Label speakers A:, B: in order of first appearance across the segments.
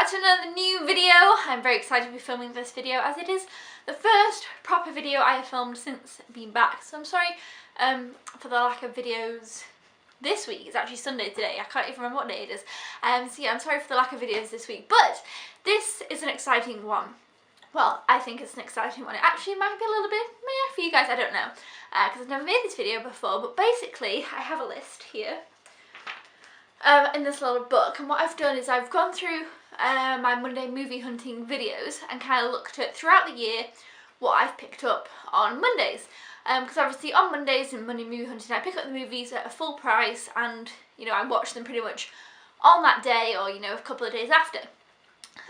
A: back to another new video. I'm very excited to be filming this video as it is the first proper video I have filmed since being back. So I'm sorry for the lack of videos this week. It's actually Sunday today. I can't even remember what day it is. So yeah, I'm sorry for the lack of videos this week, but this is an exciting one. Well, I think it's an exciting one. It actually might be a little bit meh for you guys, I don't know, because I've never made this video before, but basically I have a list here in this little book, and what I've done is I've gone through my Monday movie hunting videos and kind of looked at throughout the year what I've picked up on Mondays, because obviously on Mondays in Monday movie hunting I pick up the movies at a full price, and you know, I watch them pretty much on that day or you know, a couple of days after.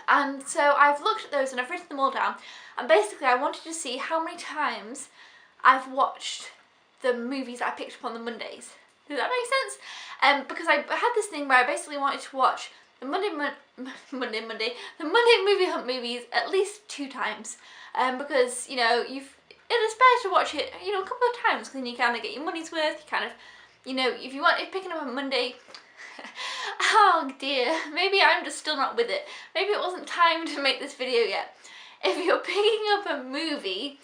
A: And so I've looked at those and I've written them all down, and basically I wanted to see how many times I've watched the movies that I picked up on the Mondays. Does that make sense? Because I had this thing where I basically wanted to watch the Monday movie hunt movies at least 2 times, because you know it is better to watch it a couple of times, because then you kind of get your money's worth. You kind of if picking up on Monday. Oh dear, maybe I'm just still not with it. Maybe it wasn't time to make this video yet. If you're picking up a movie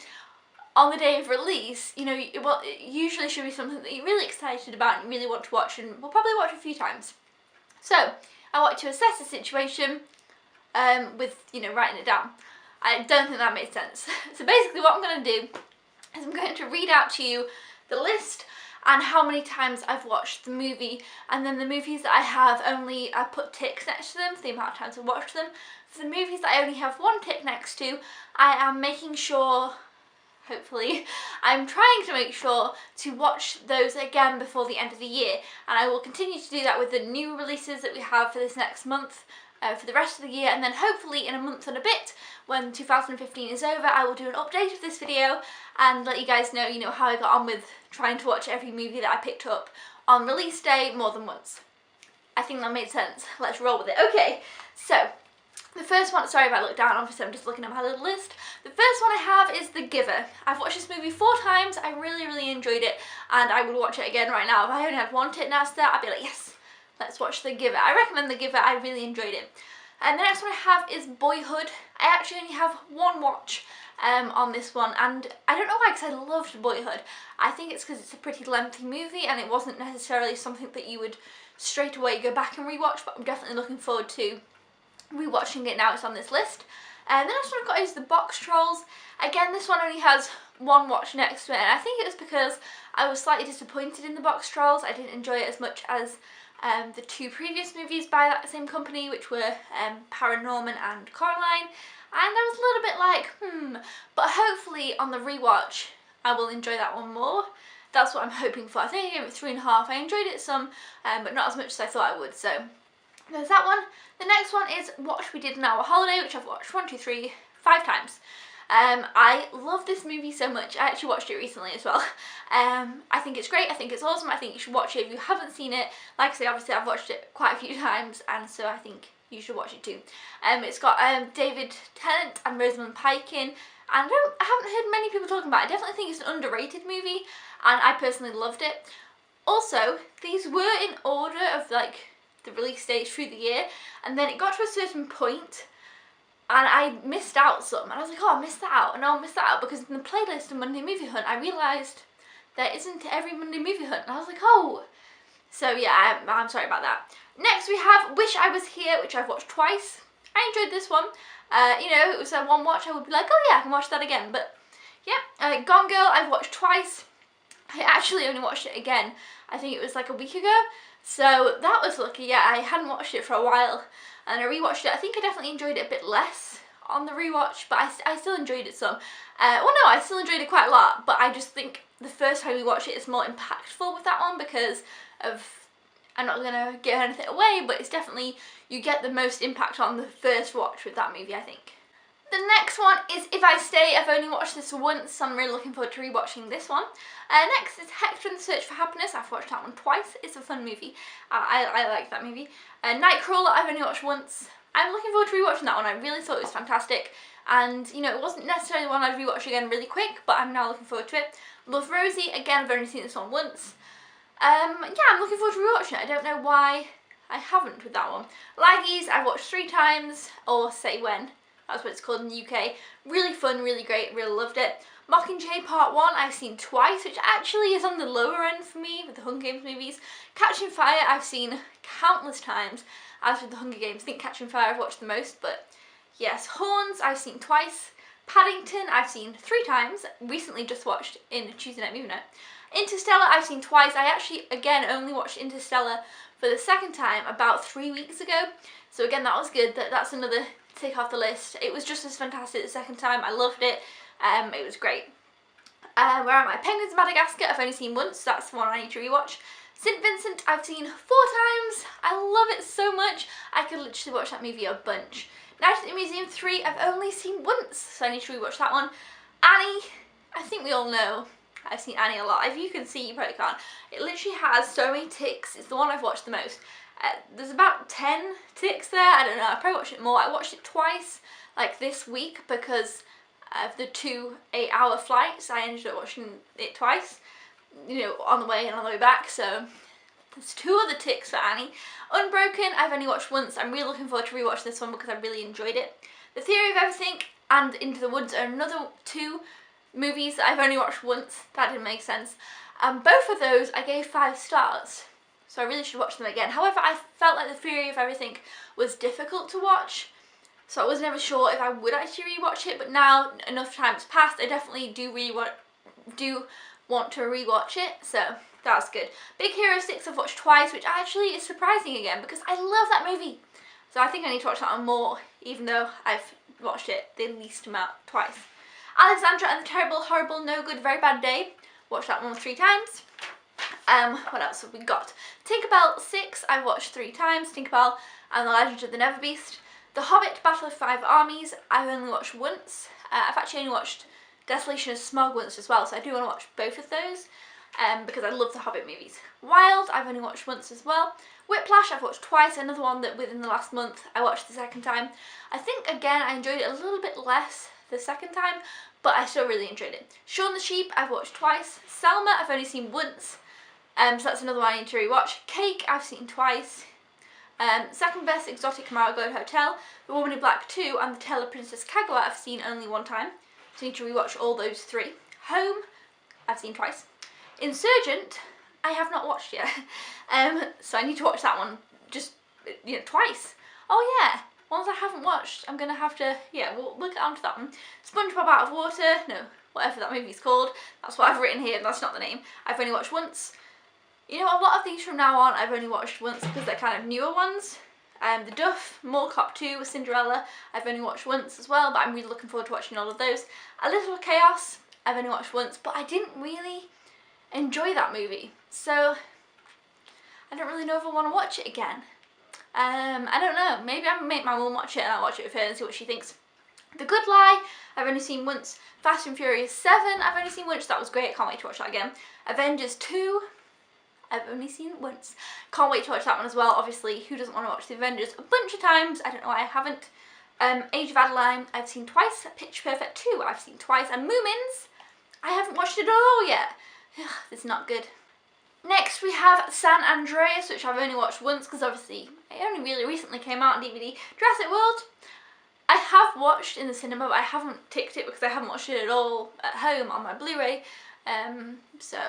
A: on the day of release, it usually should be something that you're really excited about and you really want to watch, and we'll probably watch a few times. So I want to assess the situation with writing it down. I don't think that made sense. So basically what I'm going to do is I'm going to read out to you the list and how many times I've watched the movie, and then the movies that I have I put ticks next to them for the amount of times I've watched them. For the movies that I only have 1 tick next to, I am making sure, hopefully, I'm trying to make sure to watch those again before the end of the year, and I will continue to do that with the new releases that we have for this next month, for the rest of the year, and then hopefully in a month and a bit, when 2015 is over, I will do an update of this video and let you guys know, how I got on with trying to watch every movie that I picked up on release day more than once. I think that made sense. Let's roll with it. Okay, so the first one, sorry if I look down, obviously I'm just looking at my little list. The first one I have is The Giver. I've watched this movie 4 times, I really enjoyed it, and I would watch it again right now. If I only had 1 tick next to that, I'd be like, yes, let's watch The Giver. I recommend The Giver, I really enjoyed it. And the next one I have is Boyhood. I actually only have 1 watch on this one, and I don't know why, because I loved Boyhood. I think it's because it's a pretty lengthy movie and it wasn't necessarily something that you would straight away go back and rewatch, but I'm definitely looking forward to rewatching it now it's on this list. And the next one I've got is The Box Trolls. Again, this one only has 1 watch next to it, and I think it was because I was slightly disappointed in The Box Trolls. I didn't enjoy it as much as the 2 previous movies by that same company, which were Paranorman and Coraline, and I was a little bit like, but hopefully on the rewatch I will enjoy that one more. That's what I'm hoping for. I think I gave it 3.5. I enjoyed it some, but not as much as I thought I would, so there's that one. The next one is What We Did on Our Holiday, which I've watched 1, 2, 3, 5 times. I love this movie so much. I actually watched it recently as well. I think it's great, I think it's awesome, I think you should watch it if you haven't seen it. Like I say, obviously I've watched it quite a few times, and so I think you should watch it too. It's got David Tennant and Rosamund Pike in, and I haven't heard many people talking about it. I definitely think it's an underrated movie, and I personally loved it. Also, these were in order of like the release dates through the year, and then it got to a certain point and I missed out some, and I was like, oh, I missed that out, and I'll miss that out, because in the playlist of Monday Movie Hunt I realised there isn't every Monday Movie Hunt, and I was like, oh. So yeah, I'm sorry about that. Next we have Wish I Was Here, which I've watched twice. I enjoyed this one. If it was a 1 watch I would be like, oh yeah, I can watch that again, but yeah. Gone Girl I've watched twice. I actually only watched it again, I think it was like a week ago, so that was lucky. Yeah, I hadn't watched it for a while, and I rewatched it. I think I definitely enjoyed it a bit less on the rewatch, but I still enjoyed it some. Well, no, I still enjoyed it quite a lot, but I just think the first time we watch it is more impactful with that one, because of, I'm not gonna give anything away, but it's definitely, you get the most impact on the first watch with that movie, I think. The next one is If I Stay. I've only watched this once, so I'm really looking forward to rewatching this one. Next is Hector and the Search for Happiness. I've watched that one twice. It's a fun movie. I like that movie. Nightcrawler I've only watched once. I'm looking forward to rewatching that one. I really thought it was fantastic, and it wasn't necessarily one I'd rewatch again really quick, but I'm now looking forward to it. Love Rosie, again I've only seen this one once. Yeah, I'm looking forward to rewatching it. I don't know why I haven't with that one. Laggies, I've watched 3 times, or Say When, that's what it's called in the UK. Really fun, really great, really loved it. Mockingjay Part 1 I've seen twice, which actually is on the lower end for me with the Hunger Games movies. Catching Fire I've seen countless times, as with the Hunger Games. I think Catching Fire I've watched the most, but yes. Horns I've seen twice. Paddington I've seen 3 times, recently just watched in Tuesday Night Movie Night. Interstellar I've seen twice. I actually, again, only watched Interstellar for the second time about 3 weeks ago. So again, that was good. That's another tick off the list. It was just as fantastic the second time. I loved it. It was great. Where Am I? Penguins of Madagascar I've only seen once. That's the one I need to rewatch. St. Vincent I've seen 4 times. I love it so much. I could literally watch that movie a bunch. Night at the Museum 3 I've only seen once, so I need to rewatch that one. Annie, I think we all know. I've seen Annie a lot. If you can see, you probably can't. It literally has so many ticks. It's the one I've watched the most. There's about 10 ticks there. I don't know. I probably watched it more. I watched it twice, like this week, because of the 2 8-hour flights. I ended up watching it twice, you know, on the way and on the way back. So there's 2 other ticks for Annie. Unbroken I've only watched once. I'm really looking forward to rewatch this one because I really enjoyed it. The Theory of Everything and Into the Woods are another 2 movies that I've only watched once. That didn't make sense. Both of those I gave 5 stars, so I really should watch them again. However, I felt like The Theory of Everything was difficult to watch, so I was never sure if I would actually rewatch it, but now enough time's passed, I definitely do want to rewatch it, so that's good. Big Hero 6 I've watched twice, which actually is surprising again because I love that movie. So I think I need to watch that one more, even though I've watched it the least amount twice. Alexandra and the Terrible, Horrible, No Good, Very Bad Day. Watched that one 3 times. What else have we got? Tinkerbell 6 I've watched 3 times. Tinkerbell and the Legend of the Neverbeast. The Hobbit, Battle of 5 Armies I've only watched once. I've actually only watched Desolation of Smaug once as well, so I do want to watch both of those because I love the Hobbit movies. Wild I've only watched once as well. Whiplash I've watched twice, another one that within the last month I watched the second time. I think again I enjoyed it a little bit less the second time, but I still really enjoyed it. Shaun the Sheep I've watched twice. Selma I've only seen once, so that's another one I need to rewatch. Cake I've seen twice. Second Best Exotic Marigold Hotel, The Woman in Black 2 and The Tale of Princess Kaguya I've seen only 1 time, so I need to rewatch all those 3. Home I've seen twice. Insurgent I have not watched yet, so I need to watch that one just, you know, twice. Oh yeah, ones I haven't watched, I'm going to have to, yeah, we'll get on to that one. SpongeBob Out of Water, no, whatever that movie's called, that's what I've written here, that's not the name. I've only watched once. You know, a lot of these from now on I've only watched once because they're kind of newer ones. The Duff, Mall Cop 2, Cinderella, I've only watched once as well, but I'm really looking forward to watching all of those. A Little Chaos, I've only watched once, but I didn't really enjoy that movie, so I don't really know if I want to watch it again. I don't know, maybe I make my mum watch it and I'll watch it with her and see what she thinks. The Good Lie, I've only seen once. Fast and Furious 7, I've only seen once, that was great, can't wait to watch that again. Avengers 2, I've only seen it once. Can't wait to watch that one as well. Obviously, who doesn't want to watch the Avengers a bunch of times? I don't know why I haven't. Age of Adeline, I've seen twice. Pitch Perfect 2, I've seen twice. And Moomins, I haven't watched it at all yet. It's not good. Next we have San Andreas, which I've only watched once because obviously it only really recently came out on DVD. Jurassic World, I have watched in the cinema, but I haven't ticked it because I haven't watched it at all at home on my Blu-ray. So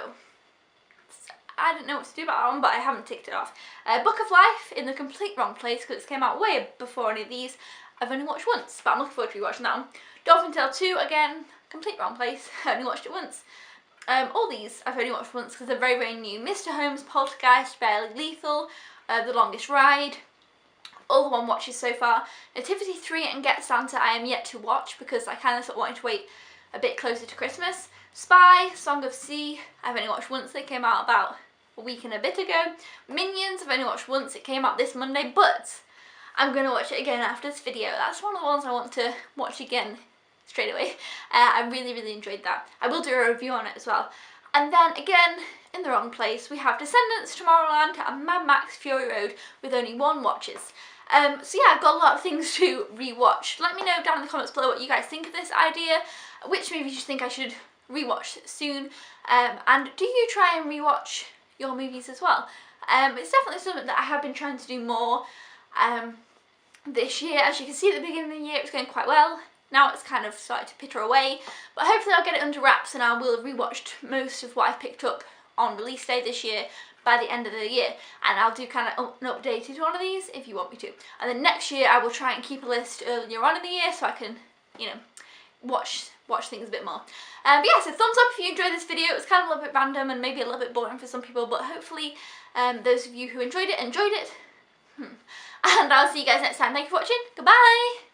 A: I don't know what to do about that one, but I haven't ticked it off. Book of Life, in the complete wrong place because it came out way before any of these. I've only watched once, but I'm looking forward to rewatching that one. Dolphin Tale 2, again, complete wrong place. I only watched it once. All these I've only watched once because they're very, very new. Mr. Holmes, Poltergeist, Barely Lethal, The Longest Ride, all the one watches so far. Nativity 3 and Get Santa I am yet to watch because I kind of sort of wanted to wait a bit closer to Christmas. Spy, Song of Sea, I've only watched once. They came out about a week and a bit ago. Minions, I've only watched once. It came out this Monday, but I'm going to watch it again after this video. That's one of the ones I want to watch again straight away. I really, really enjoyed that. I will do a review on it as well. And then again, in the wrong place, we have Descendants, Tomorrowland and Mad Max Fury Road with only 1 watches. So yeah, I've got a lot of things to rewatch. Let me know down in the comments below what you guys think of this idea. Which movies you think I should rewatch soon. And do you try and rewatch your movies as well? It's definitely something that I have been trying to do more this year. As you can see at the beginning of the year, it was going quite well. Now it's kind of started to peter away, but hopefully I'll get it under wraps and I will have rewatched most of what I've picked up on release day this year by the end of the year, and I'll do kind of an updated one of these if you want me to. And then next year I will try and keep a list earlier on in the year so I can, you know, watch things a bit more. But yeah, so thumbs up if you enjoyed this video. It was kind of a little bit random and maybe a little bit boring for some people, but hopefully those of you who enjoyed it. And I'll see you guys next time. Thank you for watching. Goodbye!